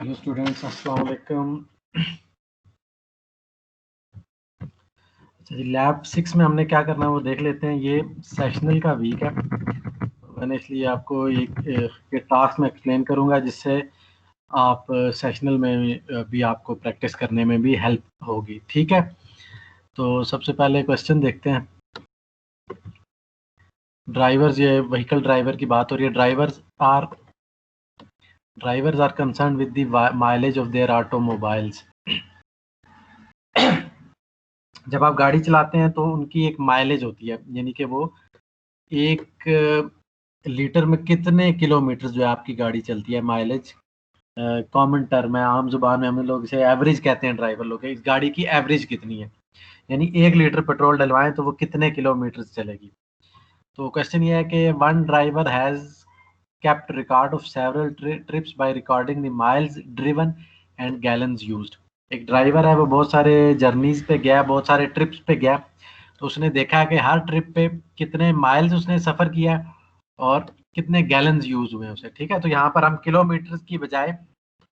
Hello students, अस्सलाम वालेकुम। अच्छा जी, लैब 6 में हमने क्या करना है वो देख लेते हैं। ये सेशनल का वीक है, मैंने इसलिए आपको ये टास्क में एक्सप्लेन करूंगा जिससे आप सेशनल में भी आपको प्रैक्टिस करने में भी हेल्प होगी। ठीक है, तो सबसे पहले क्वेश्चन देखते हैं। ड्राइवर्स, ये व्हीकल ड्राइवर की बात हो रही है। Drivers are concern with the mileage of their automobiles. जब आप गाड़ी चलाते हैं तो उनकी एक माइलेज होती है, यानी कि वो 1 लीटर में कितने किलोमीटर जो है आपकी गाड़ी चलती है। माइलेज कॉमन टर्म है, आम जुबान में हम लोग इसे एवरेज कहते हैं। ड्राइवर लोग इस गाड़ी की एवरेज कितनी है, यानी 1 लीटर पेट्रोल डलवाएं तो वो कितने किलोमीटर चलेगी। तो क्वेश्चन ये है कि one driver has kept record of several trips by recording the miles driven and gallons used। एक ड्राइवर है, वो बहुत सारे जर्नीज पे गया, बहुत सारे ट्रिप्स पे गया, तो उसने देखा कि हर ट्रिप पे कितने माइल्स उसने सफ़र किया और कितने गैलन्स यूज हुए उसे। ठीक है, तो यहाँ पर हम किलोमीटर की बजाय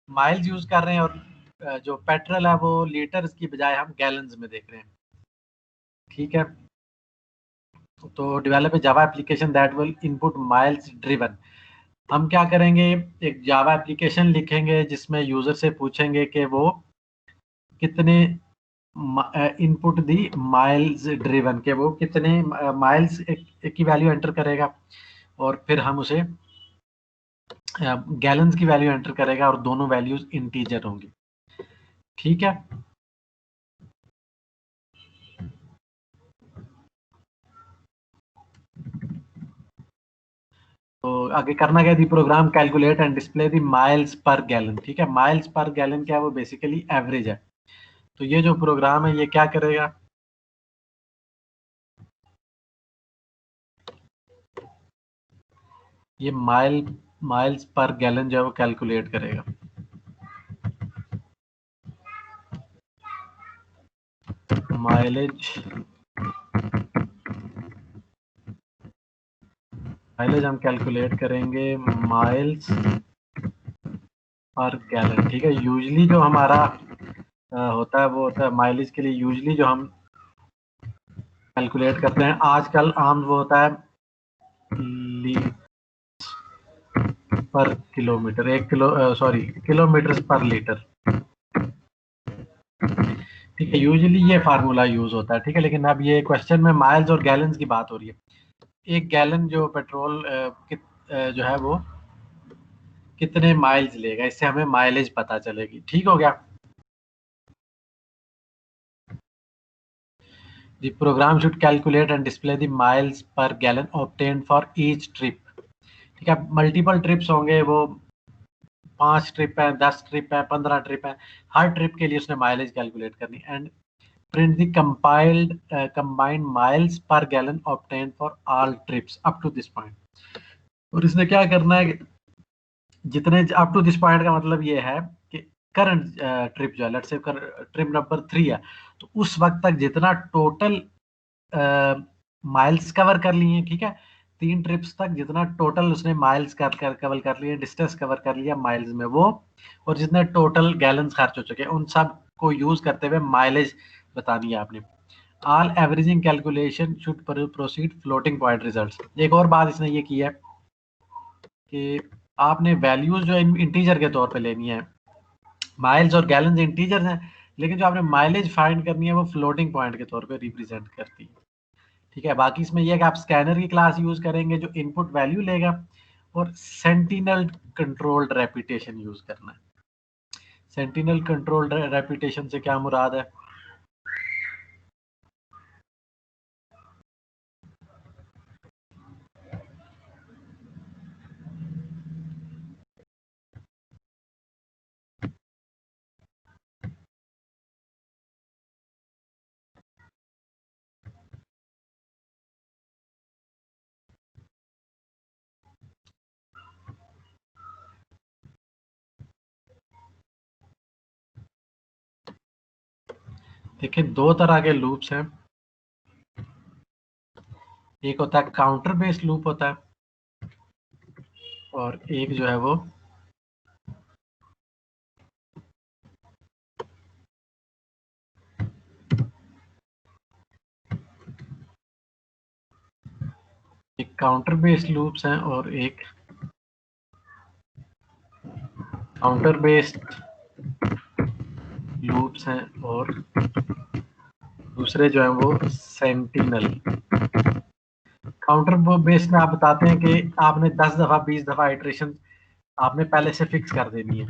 माइल्स यूज कर रहे हैं और जो पेट्रोल है वो लीटर्स की बजाय हम गैलन्स में देख रहे हैं। ठीक है, तो develop Java application that will input miles driven. हम क्या करेंगे, एक जावा एप्लीकेशन लिखेंगे जिसमें यूजर से पूछेंगे कि वो कितने इनपुट दी माइल्स ड्रिवन, के वो कितने माइल्स एक की वैल्यू एंटर करेगा और फिर हम उसे गैलन्स की वैल्यू एंटर करेगा और दोनों वैल्यूज इंटीजर होंगी। ठीक है, तो आगे करना क्या, the program calculate and display the miles per gallon. ठीक है, माइल्स पर गैलन क्या है, वो बेसिकली एवरेज है। तो ये जो प्रोग्राम है ये क्या करेगा, ये माइल्स पर गैलन जो है वो कैलकुलेट करेगा। माइलेज माइलेज हम कैलकुलेट करेंगे माइल्स पर गैलन। ठीक है, यूजली जो हमारा होता है वो होता है माइलेज के लिए यूजली जो हम कैलकुलेट करते हैं आजकल आम वो होता है पर किलोमीटर, किलोमीटर पर लीटर। ठीक है, यूजुअली ये फार्मूला यूज होता है। ठीक है, लेकिन अब ये क्वेश्चन में माइल्स और गैलन्स की बात हो रही है। 1 गैलन जो पेट्रोल जो है वो कितने माइल्स लेगा, इससे हमें माइलेज पता चलेगी। ठीक हो गया। The programme should calculate and display the miles per gallon obtained for each trip. ठीक है, मल्टीपल ट्रिप्स होंगे, वो 5 ट्रिप है, 10 ट्रिप है, 15 ट्रिप है, हर ट्रिप के लिए उसने माइलेज कैलकुलेट करनी। And print the combined miles per gallon obtained for all trips up to this point. और इसने क्या करना है कि जितने अप टू दिस पॉइंट का मतलब ये है कि करंट ट्रिप जो है, लेट्स से ट्रिप नंबर 3 है, तो उस वक्त तक जितना टोटल माइल्स कवर कर लिए। ठीक है, 3 ट्रिप्स तक जितना टोटल उसने माइल्स कवर कर लिए, डिस्टेंस कवर कर लिया माइल्स में वो, और जितने टोटल गैलन्स खर्च हो चुके हैं उन सब को यूज करते हुए माइलेज बतानी है आपने। All averaging calculation should proceed floating point results. एक और बात इसने ये की है कि आपने वैल्यूज जो इंटीजर के तौर पे लेनी है। माइल्स और गैलन्स इंटीजर हैं, लेकिन जो आपने माइलेज फाइंड करनी है वो फ्लोटिंग पॉइंट के तौर पे रिप्रेजेंट करती है। ठीक है, बाकी इसमें यह है कि आप स्कैनर की क्लास यूज करेंगे जो इनपुट वैल्यू लेगा, और सेंटिनल कंट्रोल्ड रेपिटेशन यूज करना है। सेंटिनल कंट्रोल्ड रेपिटेशन से क्या मुराद है, देखिए 2 तरह के लूप्स हैं। एक होता है काउंटर बेस्ड लूप होता है, और एक जो है वो एक काउंटर बेस्ड लूप्स हैं और एक काउंटर बेस्ड लूप्स हैं और दूसरे जो है वो सेंटिनल। काउंटर बेस्ड में आप बताते हैं कि आपने 10 दफा 20 दफा इटरेशन आपने पहले से फिक्स कर देनी है।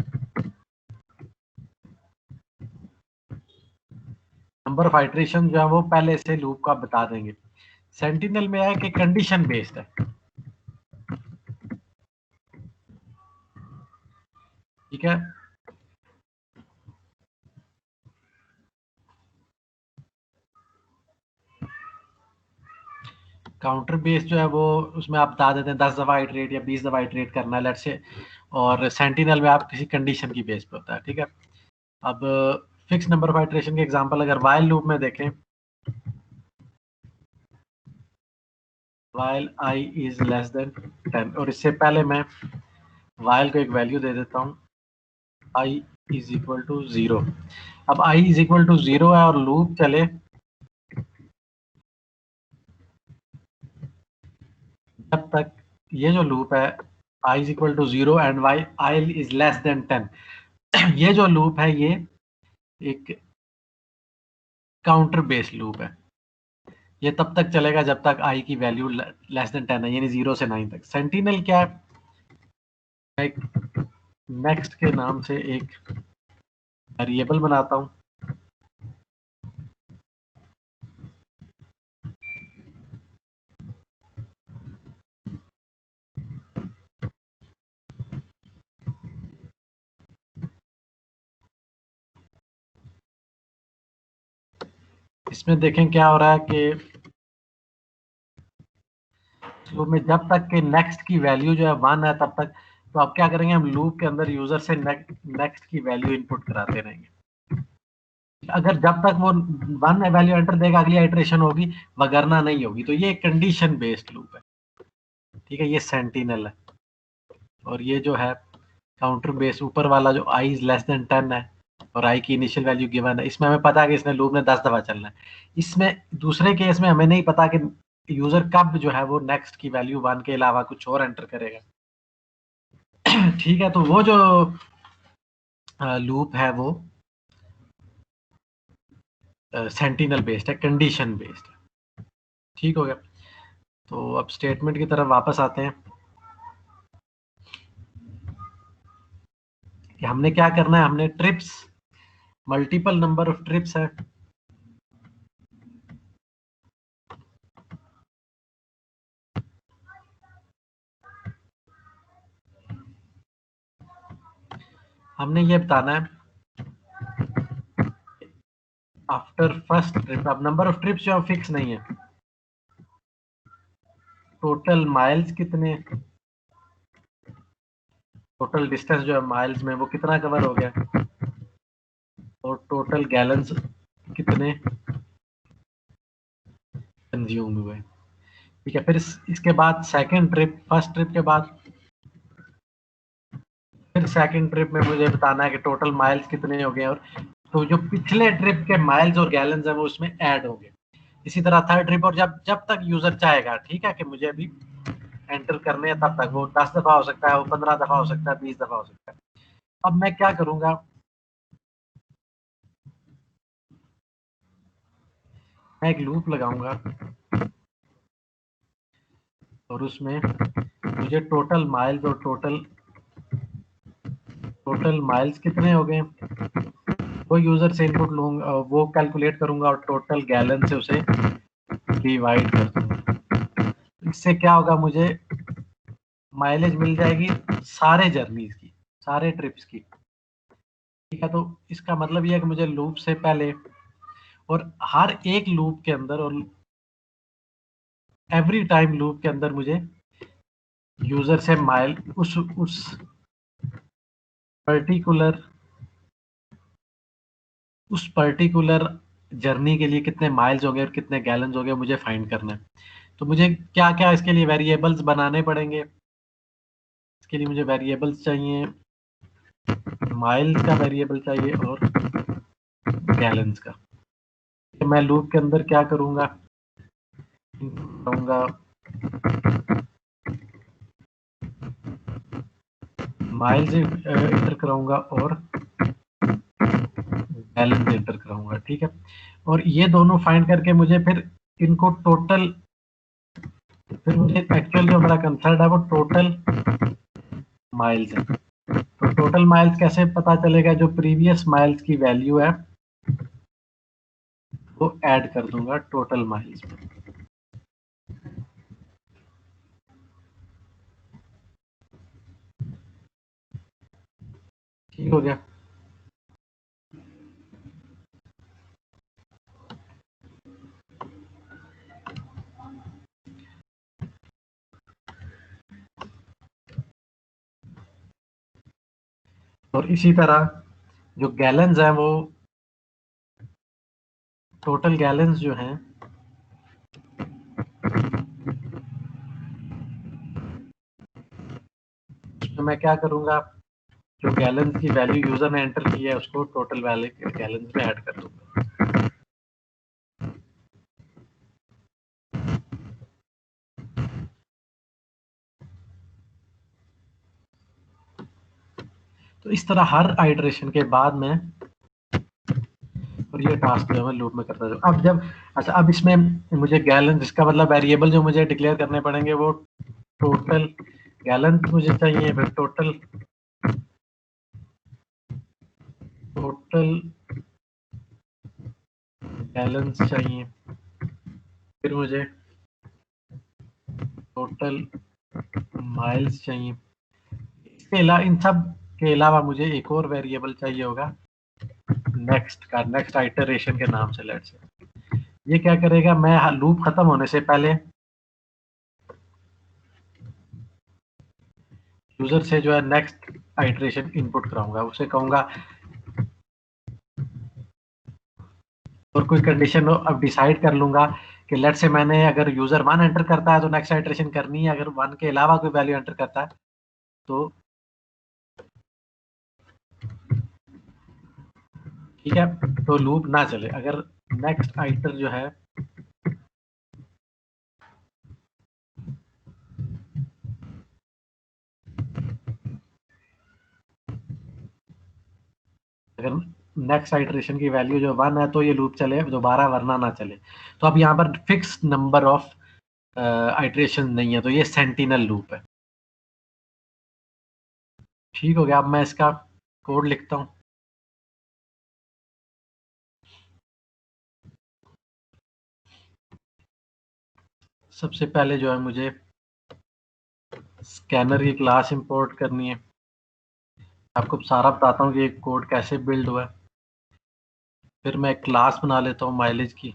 नंबर ऑफ आइट्रेशन जो है वो पहले से लूप का बता देंगे। सेंटिनल में है कि कंडीशन बेस्ड है, ठीक है। काउंटर बेस्ड जो है वो उसमें आप बता देते हैं 10 दफा आइट्रेट या 20 दफा आइट्रेट करना है लेट से, और सेंटिनल में आप किसी कंडीशन की बेस पे होता है, ठीक है। अब फिक्स नंबर ऑफ आइट्रेशन के एग्जांपल अगर वाइल लूप में देखें, while I is less than 10, और इससे पहले मैं वाइल को एक वैल्यू दे देता हूँ आई इज इक्वल टू 0। अब आई इज इक्वल टू 0 है और लूप चले जब तक, ये जो लूप है i is equal to 0 and y i is less than 10, ये जो लूप है ये एक काउंटर बेस्ड लूप है। ये तब तक चलेगा जब तक आई की वैल्यू लेस देन 10 है, यानी 0 से 9 तक। सेंटिनल क्या है, एक नेक्स्ट के नाम से एक वेरिएबल बनाता हूं, इसमें देखें क्या हो रहा है कि लूप में जब तक के नेक्स्ट की वैल्यू जो है 1 है तब तक, तो अब क्या करेंगे, हम लूप के अंदर यूजर से नेक्स्ट की वैल्यू इनपुट कराते रहेंगे। अगर जब तक वो 1 वैल्यू एंटर देगा अगली आइट्रेशन होगी, वगरना नहीं होगी। तो ये कंडीशन बेस्ड लूप है, ठीक है। ये सेंटिनल है, और ये जो है काउंटर बेस ऊपर वाला जो आई इज लेस देन 10 है और आई की इनिशियल वैल्यू गिवन है, इसमें हमें पता है कि इसने लूप ने 10 दफा चलना है। इसमें दूसरे केस में हमें नहीं पता कि यूजर कब जो है वो नेक्स्ट की वैल्यू 1 के अलावा कुछ और एंटर करेगा, ठीक है। तो वो जो लूप है वो सेंटिनल बेस्ड है, कंडीशन बेस्ड है, ठीक हो गया। तो अब स्टेटमेंट की तरफ वापस आते हैं कि हमने क्या करना है। हमने trips, multiple number of trips है, हमने ये बताना है आफ्टर फर्स्ट ट्रिप। अब नंबर ऑफ ट्रिप्स जो फिक्स नहीं है, टोटल माइल्स कितने, टोटल डिस्टेंस जो है माइल्स में वो कितना कवर हो गया, और टोटल गैलन्स कितने कंज्यूम हुए, ठीक है। फिर इसके बाद सेकंड ट्रिप, फर्स्ट ट्रिप के बाद फिर सेकंड ट्रिप में मुझे बताना है कि टोटल माइल्स कितने हो गए, और तो जो पिछले ट्रिप के माइल्स और गैलन्स है वो उसमें ऐड हो गए। इसी तरह थर्ड ट्रिप, और जब जब तक यूजर चाहेगा, ठीक है, कि मुझे अभी एंटर करने हैं, तब तक वो 10 दफा हो सकता है, वो 15 दफा हो सकता है, 20 दफा हो सकता है। अब मैं क्या करूंगा, मैं एक लूप लगाऊंगा और उसमें मुझे टोटल माइल्स और टोटल माइल्स कितने हो गए वो यूजर से इनपुट लूंगा, वो कैलकुलेट करूंगा और टोटल गैलन से उसे डिवाइड कर दूंगा। इससे क्या होगा, मुझे माइलेज मिल जाएगी सारे जर्नीज की, सारे ट्रिप्स की, ठीक है। तो इसका मतलब ये है कि मुझे लूप से पहले और हर एक लूप के अंदर और एवरी टाइम लूप के अंदर मुझे यूजर से माइल उस पर्टिकुलर जर्नी के लिए कितने माइल्स हो गए और कितने गैलन्स हो गए मुझे फाइंड करना है। तो मुझे क्या क्या इसके लिए वेरिएबल्स बनाने पड़ेंगे। इसके लिए मुझे वेरिएबल्स चाहिए, माइल्स का वेरिएबल चाहिए और गैलन्स का। तो मैं लूप के अंदर क्या करूंगा, करूंगा माइल्स इंटर कराऊंगा और गैलन इंटर कराऊंगा, ठीक है। और ये दोनों फाइंड करके मुझे फिर इनको टोटल, फिर मुझे एक्चुअल जो मेरा कंसर्न है वो टोटल माइल्स है। तो टोटल माइल्स कैसे पता चलेगा? जो प्रीवियस माइल्स की वैल्यू है वो ऐड कर दूंगा टोटल माइल्स में। ठीक हो गया। और इसी तरह जो गैलन्स हैं वो टोटल गैलन्स जो हैं उसमें मैं क्या करूंगा, जो गैलन्स की वैल्यू यूजर ने एंटर की है उसको टोटल वैल्यू गैलन्स में ऐड कर दूंगा। तो इस तरह हर आइटरेशन के बाद में, और ये टास्क जो है मैं लूप में करता जाऊँ। अब जब, अच्छा अब इसमें मुझे गैलन, जिसका मतलब वेरिएबल जो मुझे डिक्लेयर करने पड़ेंगे वो टोटल गैलन मुझे चाहिए, फिर टोटल गैलन्स चाहिए, फिर मुझे टोटल माइल्स चाहिए। इसके अलावा, इन सब के अलावा मुझे एक और वेरिएबल चाहिए होगा नेक्स्ट का, नेक्स्ट आइटरेशन के नाम से। लेट्स से ये क्या करेगा, मैं लूप खत्म होने से पहले यूजर से जो है नेक्स्ट आइटरेशन इनपुट कराऊंगा, उसे कहूंगा, और कोई कंडीशन हो अब डिसाइड कर लूंगा कि लेट से मैंने, अगर यूजर 1 एंटर करता है तो नेक्स्ट आइटरेशन करनी है, अगर 1 के अलावा कोई वैल्यू एंटर करता है तो ठीक है, तो लूप ना चले। अगर नेक्स्ट आइटर जो है अगर नेक्स्ट आइटरेशन की वैल्यू जो 1 है तो ये लूप चले दोबारा, वरना ना चले। तो अब यहाँ पर फिक्स नंबर ऑफ आइटरेशन नहीं है, तो ये सेंटिनल लूप है। ठीक हो गया। अब मैं इसका कोड लिखता हूँ। सबसे पहले जो है मुझे स्कैनर की क्लास इंपोर्ट करनी है। आपको सारा बताता हूँ कि कोड कैसे बिल्ड हुआ है। फिर मैं क्लास बना लेता हूँ माइलेज की।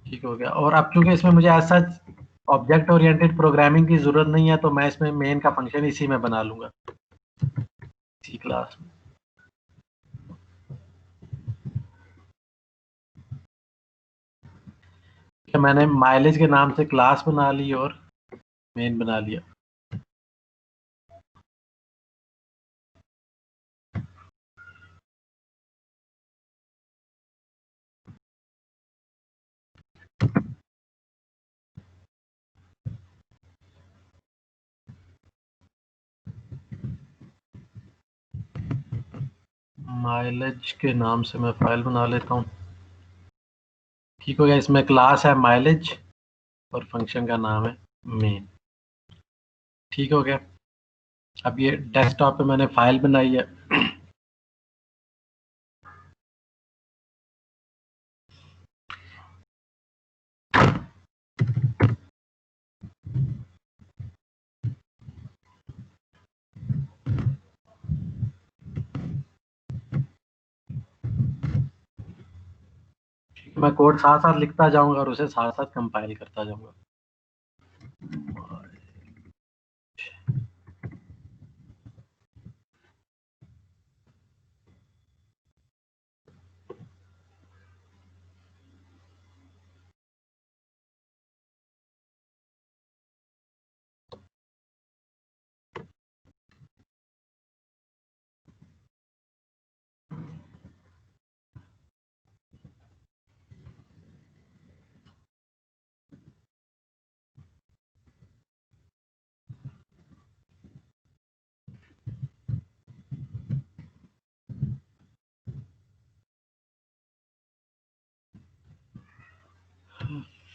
ठीक हो गया। और अब चूंकि इसमें मुझे ऐसा ऑब्जेक्ट ओरिएंटेड प्रोग्रामिंग की जरूरत नहीं है, तो मैं इसमें मेन का फंक्शन इसी में बना लूंगा, इसी क्लास में। तो मैंने माइलेज के नाम से क्लास बना ली और मेन बना लिया। माइलेज के नाम से मैं फाइल बना लेता हूँ। ठीक हो गया। इसमें क्लास है माइलेज और फंक्शन का नाम है मेन। ठीक हो गया। अब ये डेस्कटॉप पे मैंने फाइल बनाई है। मैं कोड साथ साथ लिखता जाऊंगा और उसे साथ साथ कंपाइल करता जाऊंगा।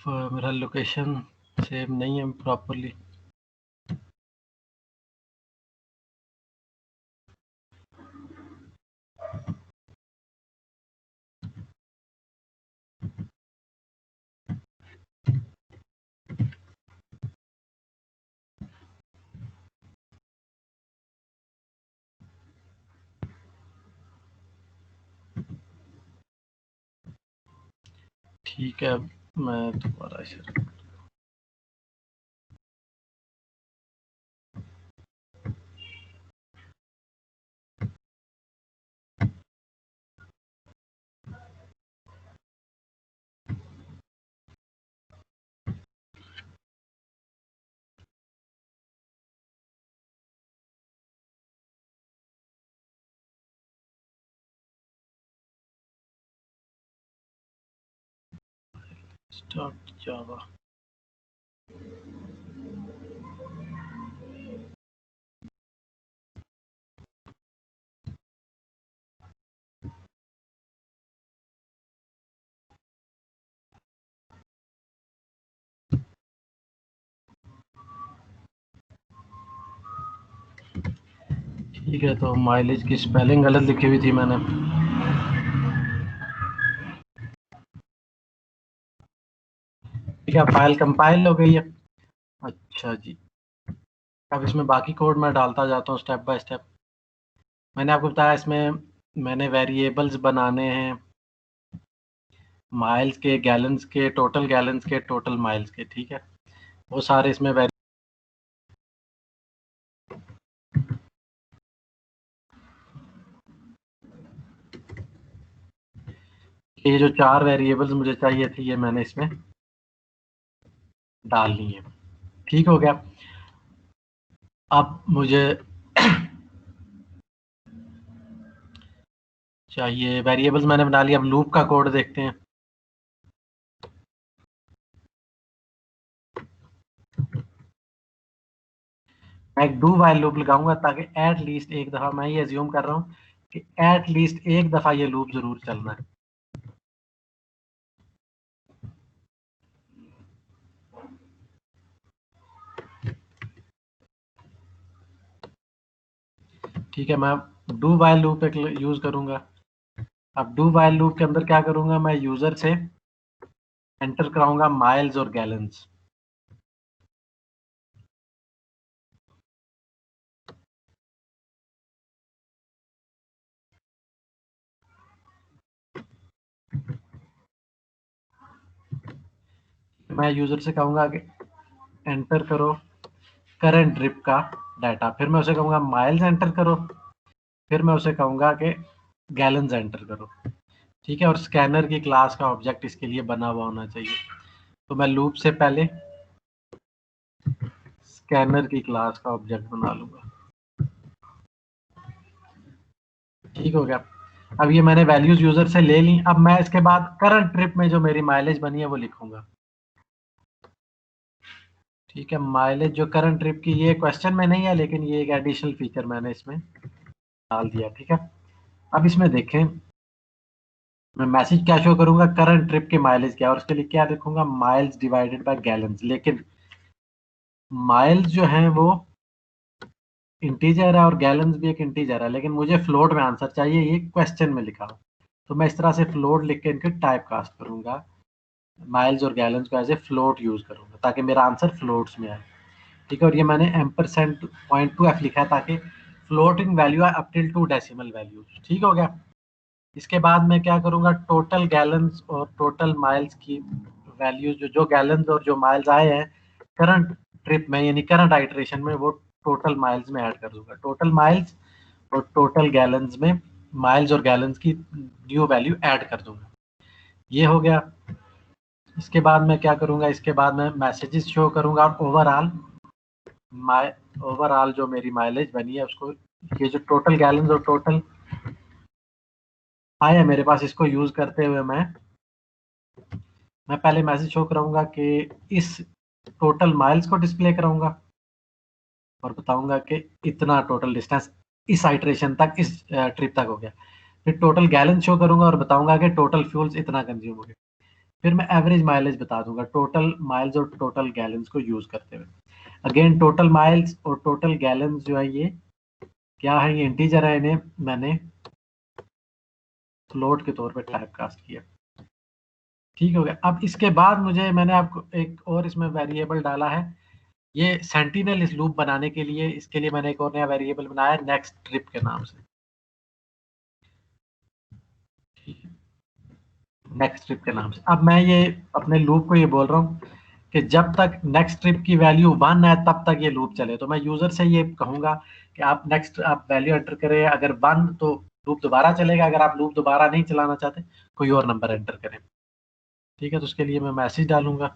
मेरा लोकेशन सेव नहीं है प्रॉपरली। ठीक है, मैं दोबारा शेयर। स्टार्ट जावा। ठीक है, तो माइलेज की स्पेलिंग गलत लिखी हुई थी मैंने। ठीक है, फाइल कंपाइल हो गई है। अच्छा जी, अब इसमें बाकी कोड मैं डालता जाता हूँ स्टेप बाय स्टेप। मैंने आपको बताया इसमें मैंने वेरिएबल्स बनाने हैं, माइल्स के, गैलन्स के, टोटल गैलन्स के, टोटल माइल्स के। ठीक है, वो सारे इसमें ये जो 4 वेरिएबल्स मुझे चाहिए थी ये मैंने इसमें डालनी है। ठीक हो गया। अब मुझे चाहिए वेरिएबल्स मैंने बना लिया। अब लूप का कोड देखते हैं। मैं एक डू वाइल लूप लगाऊंगा ताकि एट लीस्ट एक दफा, मैं ये अज्यूम कर रहा हूँ कि एट लीस्ट एक दफा ये लूप जरूर चलना है। ठीक है, मैं डू वाइल लूप एक यूज करूंगा। अब डू वाइल लूप के अंदर क्या करूंगा, मैं यूजर से एंटर कराऊंगा माइल्स और गैलन्स। मैं यूजर से कहूंगा कि एंटर करो करंट ट्रिप का डाटा, फिर मैं उसे कहूंगा माइल्स एंटर करो, फिर मैं उसे कहूंगा कि गैलन्स एंटर करो। ठीक है, और स्कैनर की क्लास का ऑब्जेक्ट इसके लिए बना हुआ होना चाहिए। तो मैं लूप से पहले स्कैनर की क्लास का ऑब्जेक्ट बना लूंगा। ठीक हो गया। अब ये मैंने वैल्यूज यूजर से ले ली। अब मैं इसके बाद करंट ट्रिप में जो मेरी माइलेज बनी है वो लिखूंगा। ठीक है, माइलेज जो करंट ट्रिप की, ये क्वेश्चन में नहीं है लेकिन ये एक एडिशनल फीचर मैंने इसमें डाल दिया। ठीक है, अब इसमें देखें, मैं मैसेज क्या शो करूंगा, करंट ट्रिप की माइलेज क्या है, और उसके लिए क्या लिखूंगा, माइल्स डिवाइडेड बाय गैलन्स। लेकिन माइल्स जो हैं वो इंटीजर है और गैलन्स भी एक इंटीजर है, लेकिन मुझे फ्लोट में आंसर चाहिए, ये क्वेश्चन में लिखा हो। तो मैं इस तरह से फ्लोट लिख के इनके टाइप कास्ट करूंगा, माइल्स और गैलन्स को एज ए फ्लोट यूज करूंगा ताकि मेरा आंसर फ्लोट्स में आए। ठीक है, और ये मैंने एम्परसेंट .2f लिखा है ताकि फ्लोटिंग वैल्यू है अप टिल 2 डेसिमल वैल्यूज। ठीक हो गया। इसके बाद मैं क्या करूंगा, टोटल गैलन्स और टोटल माइल्स की वैल्यूज, जो गैलन्स और जो माइल्स आए हैं करंट ट्रिप में यानी करंट आइट्रेशन में, वो टोटल माइल्स में ऐड कर दूंगा। टोटल माइल्स और टोटल गैलन्स में माइल्स और गैलन्स की न्यू वैल्यू ऐड कर दूंगा। ये हो गया। इसके बाद मैं क्या करूंगा, इसके बाद मैं मैसेजेस शो करूंगा और ओवरऑल जो मेरी माइलेज बनी है उसको, ये जो टोटल गैलन्स और टोटल आया मेरे पास, इसको यूज करते हुए मैं पहले मैसेज शो कराऊंगा कि इस टोटल माइल्स को डिस्प्ले कराऊंगा और बताऊंगा कि इतना टोटल डिस्टेंस इस आइट्रेशन तक, इस ट्रिप तक हो गया। फिर टोटल गैलन शो करूंगा और बताऊंगा कि टोटल फ्यूल्स इतना कंज्यूम हो गया। फिर मैं एवरेज माइलेज बता दूंगा टोटल माइल्स और टोटल गैलन्स को यूज करते हुए। अगेन टोटल माइल्स और टोटल गैलन्स जो है ये क्या है, ये इंटीजर है, इन्हें मैंने फ्लोट के तौर पे टाइप कास्ट किया। ठीक हो गया। अब इसके बाद मैंने आपको एक और इसमें वेरिएबल डाला है, ये सेंटिनल इस लूप बनाने के लिए, इसके लिए मैंने एक और नया वेरिएबल बनाया नेक्स्ट ट्रिप के नाम से। नेक्स्ट ट्रिप के नाम से। अब मैं ये अपने लूप को ये बोल रहा हूँ कि जब तक नेक्स्ट ट्रिप की वैल्यू 1 है तब तक ये लूप चले। तो मैं यूजर से ये कहूंगा कि आप वैल्यू एंटर करें, अगर 1 तो लूप दोबारा चलेगा, अगर आप लूप दोबारा नहीं चलाना चाहते कोई और नंबर एंटर करें। ठीक है, तो उसके लिए मैं मैसेज डालूंगा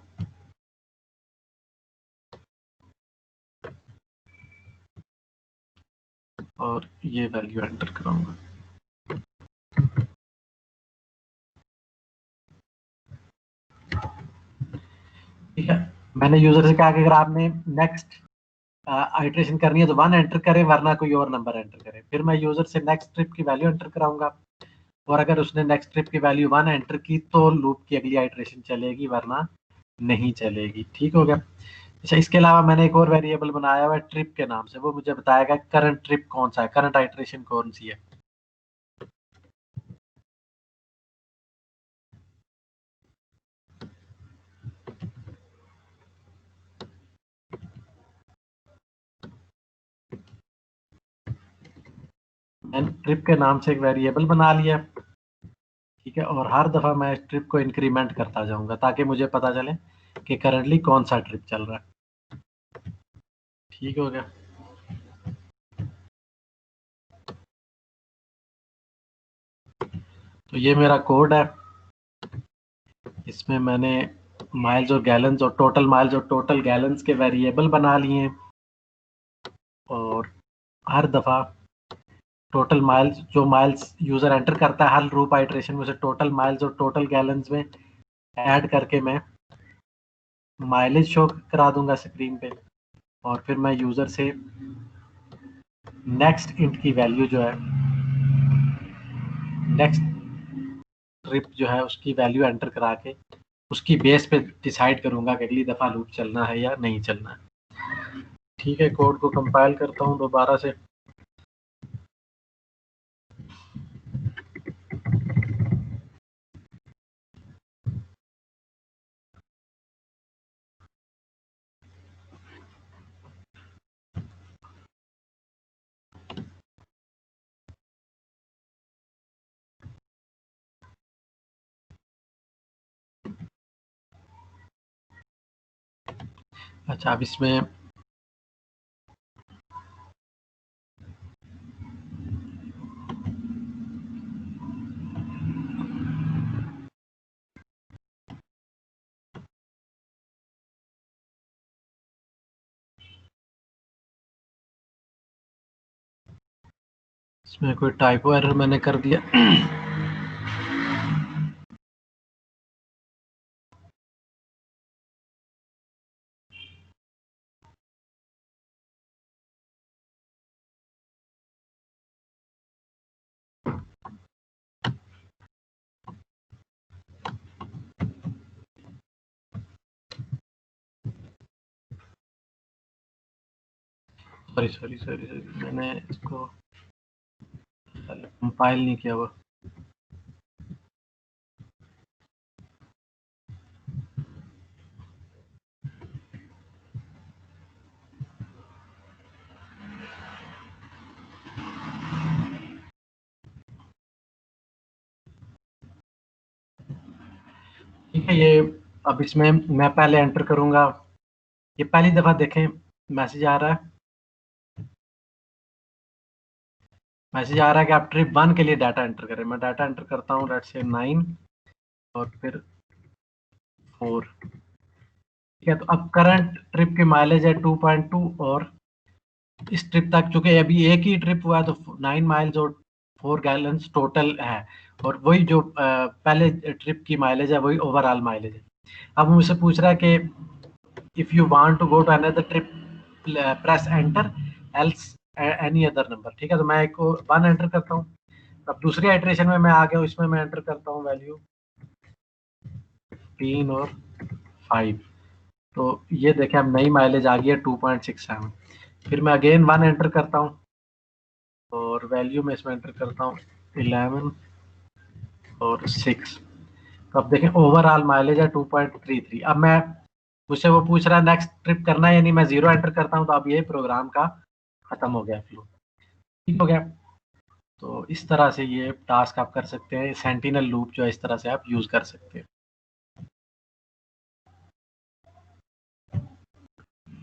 और ये वैल्यू एंटर कराऊंगा। ठीक है, मैंने यूजर से कहा कि अगर आपने नेक्स्ट आइट्रेशन करनी है तो 1 एंटर करें, वरना कोई और नंबर एंटर करें। फिर मैं यूजर से नेक्स्ट ट्रिप की वैल्यू एंटर कराऊंगा और अगर उसने नेक्स्ट ट्रिप की वैल्यू 1 एंटर की तो लूप की अगली आइट्रेशन चलेगी, वरना नहीं चलेगी। ठीक हो गया। अच्छा, इसके अलावा मैंने एक और वेरिएबल बनाया हुआ है ट्रिप के नाम से, वो मुझे बताएगा करंट ट्रिप कौन सा है, करंट आइट्रेशन कौन सी है। मैंने ट्रिप के नाम से एक वेरिएबल बना लिया। ठीक है, और हर दफा मैं इस ट्रिप को इंक्रीमेंट करता जाऊंगा ताकि मुझे पता चले कि करंटली कौन सा ट्रिप चल रहा है। ठीक हो गया। तो ये मेरा कोड है, इसमें मैंने माइल्स और गैलन्स और टोटल माइल्स और टोटल गैलन्स के वेरिएबल बना लिए हैं और हर दफा टोटल माइल्स, जो माइल्स यूजर एंटर करता है हर लूप आइट्रेशन में, उसे टोटल माइल्स और टोटल गैलन्स में ऐड करके मैं माइलेज शो करा दूंगा स्क्रीन पे। और फिर मैं यूजर से नेक्स्ट इंट की वैल्यू जो है, नेक्स्ट ट्रिप जो है उसकी वैल्यू एंटर करा के उसकी बेस पे डिसाइड करूंगा कि अगली दफा लूप चलना है या नहीं चलना है। ठीक है, कोड को कंपाइल करता हूँ दोबारा से। अच्छा, अब इसमें कोई टाइपो एरर मैंने कर दिया। सॉरी सॉरी सॉरी सॉरी, मैंने इसको कंपाइल नहीं किया हुआ। ठीक है, ये अब इसमें मैं पहले एंटर करूंगा, ये पहली दफा देखें मैसेज आ रहा है, मैसेज आ रहा है कि आप ट्रिप 1 के लिए डाटा एंटर करें। मैं डाटा एंटर करता हूँ, लेट्स से 9 और फिर 4। ठीक है, तो अब करंट ट्रिप की माइलेज है 2.2 और इस ट्रिप तक चूंकि अभी एक ही ट्रिप हुआ है तो 9 माइल्स और 4 गैलन्स टोटल है, और वही जो पहले ट्रिप की माइलेज है वही ओवरऑल माइलेज है। अब मुझसे पूछ रहा है कि if you want to go to another trip press enter else any other number. ठीक है, तो मैं एक 1 एंटर करता हूँ। अब दूसरी आइट्रेशन में मैं आ गया हूँ, इसमें मैं एंटर करता हूँ वैल्यू 15 और 5। तो ये देखें अब नई माइलेज आ गई है 2.67। फिर मैं अगेन 1 एंटर करता हूँ और वैल्यू में इसमें एंटर करता हूँ 11 और 6। तो अब देखें ओवरऑल माइलेज है 2.33। अब मैं मुझसे वो पूछ रहा है नेक्स्ट ट्रिप करना है या नहीं, मैं 0 एंटर करता हूँ तो अब ये प्रोग्राम का खत्म हो गया फ्लो, ठीक हो गया। तो इस तरह से ये टास्क आप कर सकते हैं, सेंटिनल लूप जो है इस तरह से आप यूज कर सकते हैं।